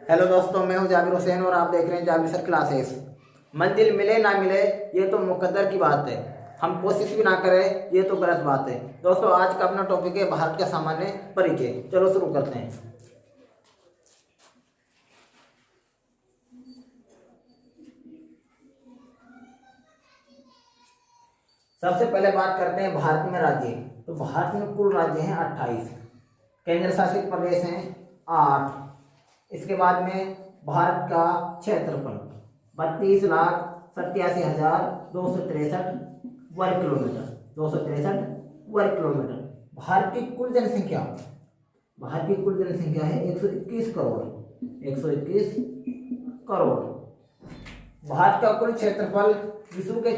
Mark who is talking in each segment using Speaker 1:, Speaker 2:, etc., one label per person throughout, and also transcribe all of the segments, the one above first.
Speaker 1: Hello दोस्तों, मैं हूं जाबिर हुसैन और आप देख रहे हैं जाबिर सर क्लासेस। मंजिल मिले ना मिले ये तो मुकद्दर की बात है, हम कोशिश भी ना करें ये तो गलत बात है। दोस्तों, आज का अपना टॉपिक है भारत का सामान्य परिचय। चलो शुरू करते हैं। सबसे पहले बात करते हैं भारत में राज्य। तो भारत में कुल राज्य हैं 28, केंद्र शासित प्रदेश हैं 8। इसके बाद में भारत का क्षेत्रफल 32,87,263 वर्ग किलोमीटर। 263 वर्ग किलोमीटर। भारत की कुल जनसंख्या, भारत की कुल जनसंख्या है 121 करोड़। 121 करोड़। भारत का कुल क्षेत्रफल विश्व का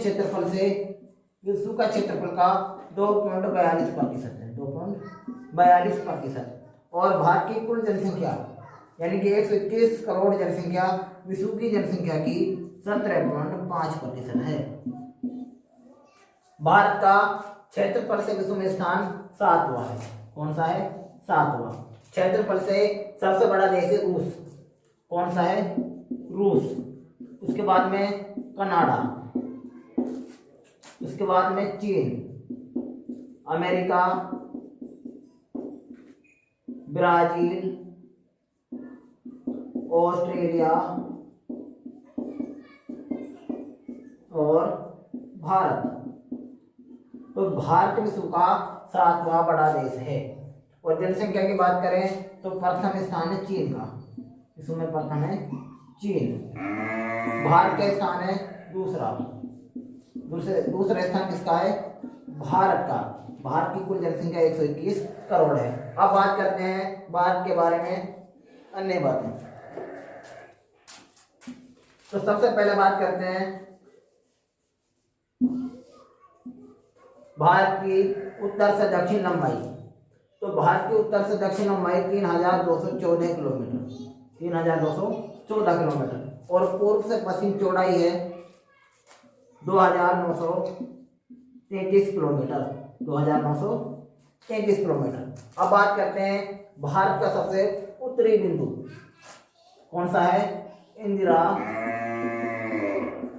Speaker 1: क्षेत्रफल का 2.42% है। 2.42%। और भारत की कुल जनसंख्या यानी कि 121 करोड़ जनसंख्या विश्व की जनसंख्या की 17.5% है। भारत का क्षेत्रफल से विश्व में स्थान 7वां है। कौन सा है? 7वां। क्षेत्रफल से सबसे बड़ा देश है रूस। कौन सा है? रूस। उसके बाद में कनाडा, उसके बाद में चीन, अमेरिका, ब्राजील, ऑस्ट्रेलिया और भारत। तो भारत विश्व का 7वां बड़ा देश है। और जनसंख्या की बात करें तो प्रथम स्थान है चीन का। विश्व में प्रथम है चीन। भारत का स्थान है दूसरा। दूसरा स्थान किसका है? भारत का। भारत की कुल जनसंख्या 121 करोड़ है। अब बात करते हैं भारत के बारे में अन्य बातें। तो सबसे पहले बात करते हैं भारत की उत्तर से दक्षिण लंबाई। तो भारत की उत्तर से दक्षिण लंबाई 3,214 किलोमीटर। 3,214 किलोमीटर। और पूर्व से पश्चिम चौड़ाई है 2,933 किलोमीटर। 2,933 किलोमीटर। अब बात करते हैं भारत का सबसे उत्तरी बिंदु कौन सा है? इंदिरा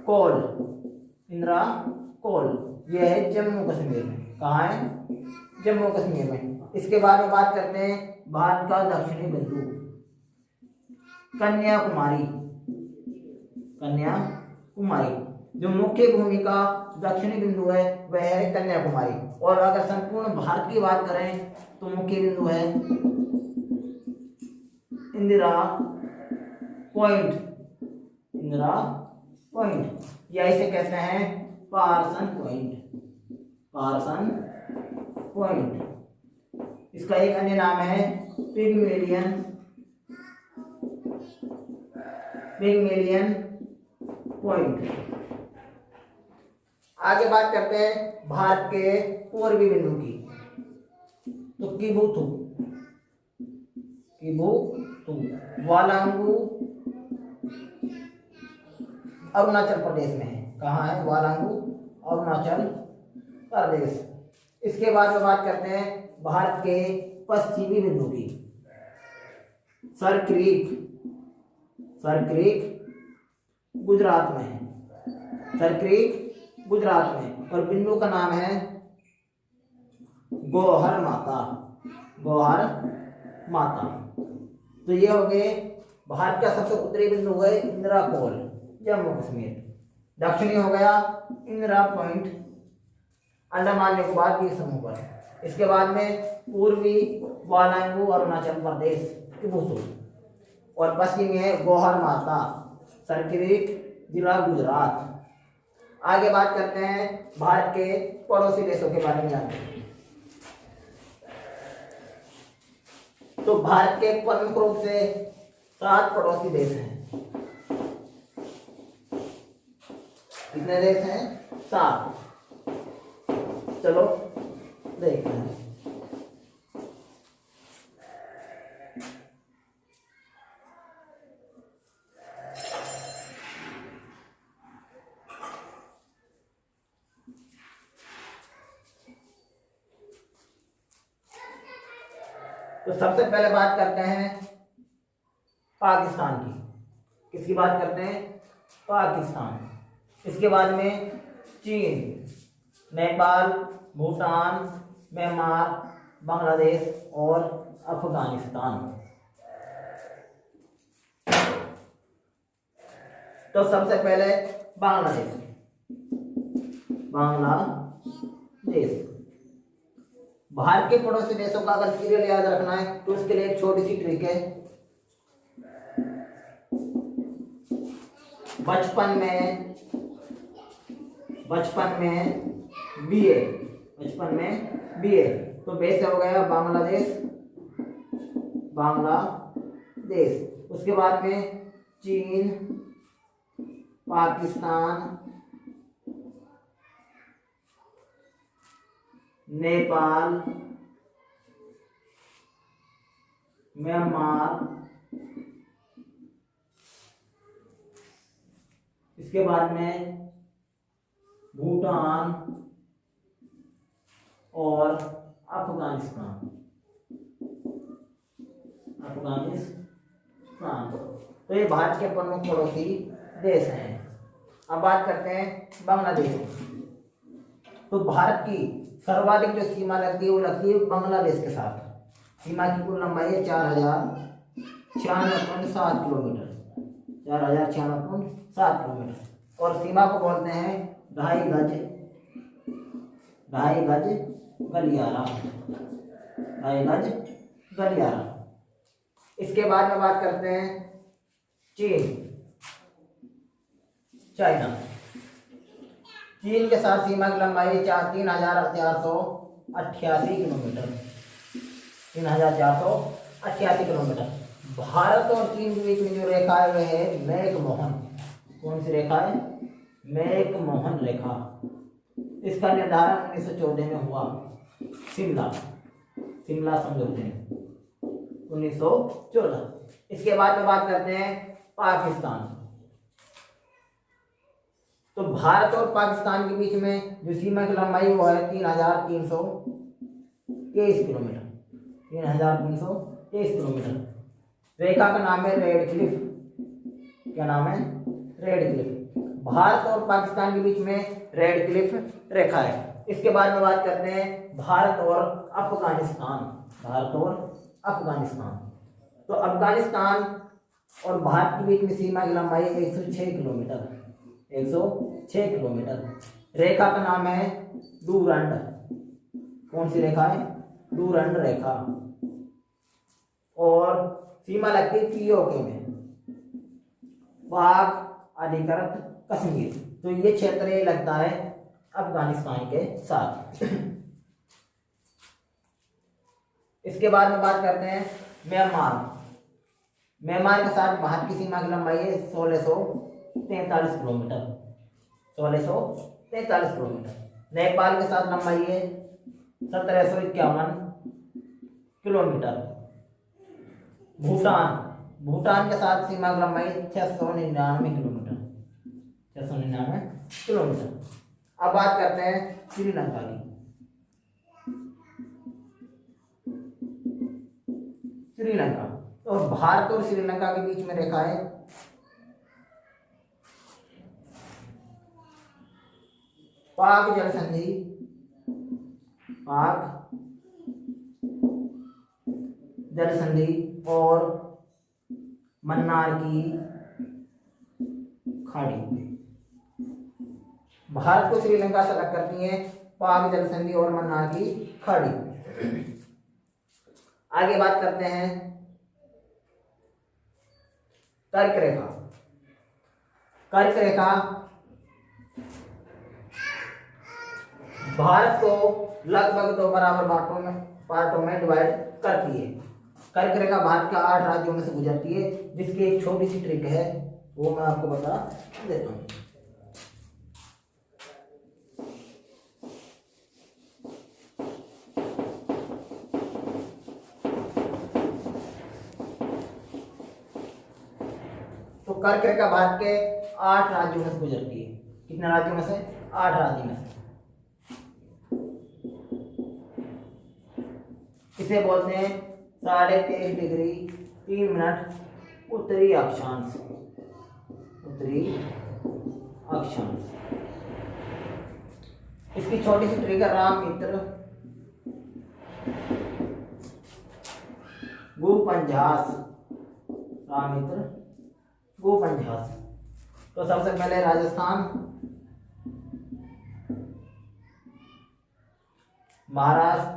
Speaker 1: कोल। इंदिरा कोल यह है जम्मू कश्मीर में। कहाँ है? जम्मू कश्मीर में। इसके बाद में बात करते हैं भारत का दक्षिणी बिंदु कन्याकुमारी। कन्याकुमारी जो मुख्य भूमि का दक्षिणी बिंदु है वह है कन्याकुमारी। और अगर संपूर्ण भारत की बात करें तो मुख्य बिंदु है इंदिरा पॉइंट। इंदिरा पॉइंट या इसे कहते हैं पार्सन पॉइंट। Person point. इसका एक अन्य नाम है पिगमेलियन पॉइंट। आगे बात करते हैं भारत के पूर्वी बिंदु की। तो किबुथु वालांगू अरुणाचल प्रदेश में है। कहाँ है? वालांगू अरुणाचल प्रदेश। इसके बाद में बात करते हैं भारत के पश्चिमी बिंदु की। सर क्रीक गुजरात में है। सर क्रीक गुजरात में। और बिंदु का नाम है गौहर माता। गौहर माता। तो ये हो गए भारत का सबसे उत्तरी बिंदु है इंदिरा कोल जम्मू कश्मीर। दक्षिणी हो गया इंदिरा पॉइंट अंडमान निकोबार द्वीप समूह पर। इसके बाद में पूर्वी वालांगू अरुणाचल प्रदेश किबुथु। और पश्चिमी है गौहर माता सरक्रीक जिला गुजरात। आगे बात करते हैं भारत के पड़ोसी देशों के बारे में जानते हैं। तो भारत के प्रमुख रूप से 7 पड़ोसी देश हैं। कितने देश हैं? 7। चलो देखते हैं। तो सबसे पहले बात करते हैं पाकिस्तान की। किसकी बात करते हैं? पाकिस्तान। इसके बाद में चीन, नेपाल, भूटान, म्यांमार, बांग्लादेश और अफगानिस्तान। तो सबसे पहले बांग्लादेश। बांग्लादेश भारत के पड़ोसी देशों का अगर सीरियल याद रखना है तो उसके लिए एक छोटी सी ट्रिक है। बचपन में बीए तो बेस हो गया बांग्लादेश। उसके बाद में चीन, पाकिस्तान, नेपाल, म्यांमार, इसके बाद में भूटान और अफगानिस्तान। तो ये भारत के प्रमुख पड़ोसी देश हैं। अब बात करते हैं बांग्लादेश की। तो भारत की सर्वाधिक जो सीमा लगती है वो लगती है बांग्लादेश के साथ। सीमा की कुल लंबाई है 4096.7 किलोमीटर। 4096.7 किलोमीटर। और सीमा को बोलते हैं 2.5 गज गलियारा। 2.5 गज गलियारा। इसके बाद में बात करते हैं चाइना। चीन के साथ सीमा की लंबाई 3,488 किलोमीटर। 3,488 किलोमीटर। भारत और चीन के बीच में जो रेखा है वह है मैकमोहन। कौन सी रेखा है? मैकमोहन रेखा। इसका निर्धारण 1914 में हुआ, शिमला समझौते में 1914। इसके बाद में बात करते हैं पाकिस्तान। तो भारत और पाकिस्तान के बीच में जो सीमा की लंबाई वो है 3,323 किलोमीटर। 3,323 किलोमीटर। रेखा का नाम है रेड क्लिफ। क्या नाम है? Red Cliff. भारत और पाकिस्तान के बीच में रेड क्लिफ रेखा है। इसके बाद में बात करते हैं भारत और अफगानिस्तान। तो अफगानिस्तान और भारत के बीच में सीमा की लंबाई 106 किलोमीटर। 106 किलोमीटर। रेखा का नाम है डूरंड। कौन सी रेखा है? डूरंड रेखा। और सीमा लगती है पीओके में, पाक अधिकृत कश्मीर। तो ये क्षेत्र ये लगता है अफगानिस्तान के साथ। इसके बाद में बात करते हैं म्यांमार के साथ भारत की सीमा की लंबाई है 1643 किलोमीटर। 1643 किलोमीटर। नेपाल के साथ लंबाई है 1751 किलोमीटर। भूटान के साथ सीमा की लंबाई 699 किलोमीटर। 699 किलोमीटर। अब बात करते हैं श्रीलंका की। तो भारत और श्रीलंका के बीच में रेखा है पाक जल संधि और मन्नार की खाड़ी। भारत को श्रीलंका से अलग करती है पाक जल संधि और मन्नार की खाड़ी। आगे बात करते हैं कर्क रेखा। भारत को लगभग 2 बराबर पार्टों में डिवाइड करती है। कर्क रेखा भारत के 8 राज्यों में से गुजरती है, जिसकी एक छोटी सी ट्रिक है वो मैं आपको बता देता हूँ। तो कर्क रेखा भारत के 8 राज्यों में से गुजरती है। कितने राज्यों में से? 8 राज्यों में से। इसे बोलते हैं 23.5 डिग्री 3 मिनट उत्तरी अक्षांश, उत्तरी अक्षांश। इसकी छोटी सी ट्रिक है, राम मित्र गोपंजास, राम मित्र गोपंजास। तो सबसे पहले राजस्थान, महाराष्ट्र,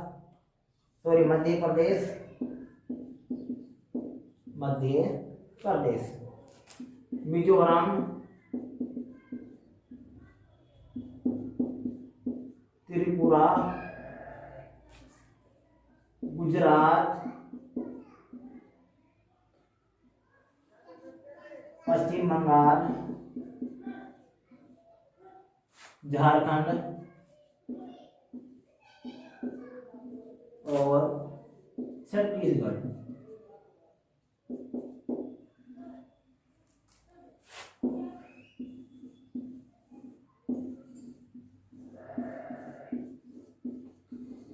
Speaker 1: सॉरी मध्य प्रदेश, मध्य प्रदेश, मिजोरम, त्रिपुरा, गुजरात, पश्चिम बंगाल, झारखंड और छत्तीसगढ़।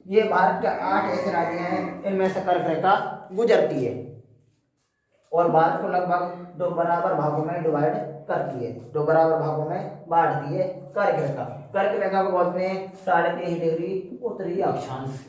Speaker 1: ये भारत के 8 ऐसे राज्य हैं, इनमें से कर्क रेखा गुजरती है और भारत को लगभग 2 बराबर भागों में डिवाइड करती है, 2 बराबर भागों में बांटती है कर्क रेखा। कर्क रेखा को बोलते हैं 23.5 डिग्री उत्तरी अक्षांश।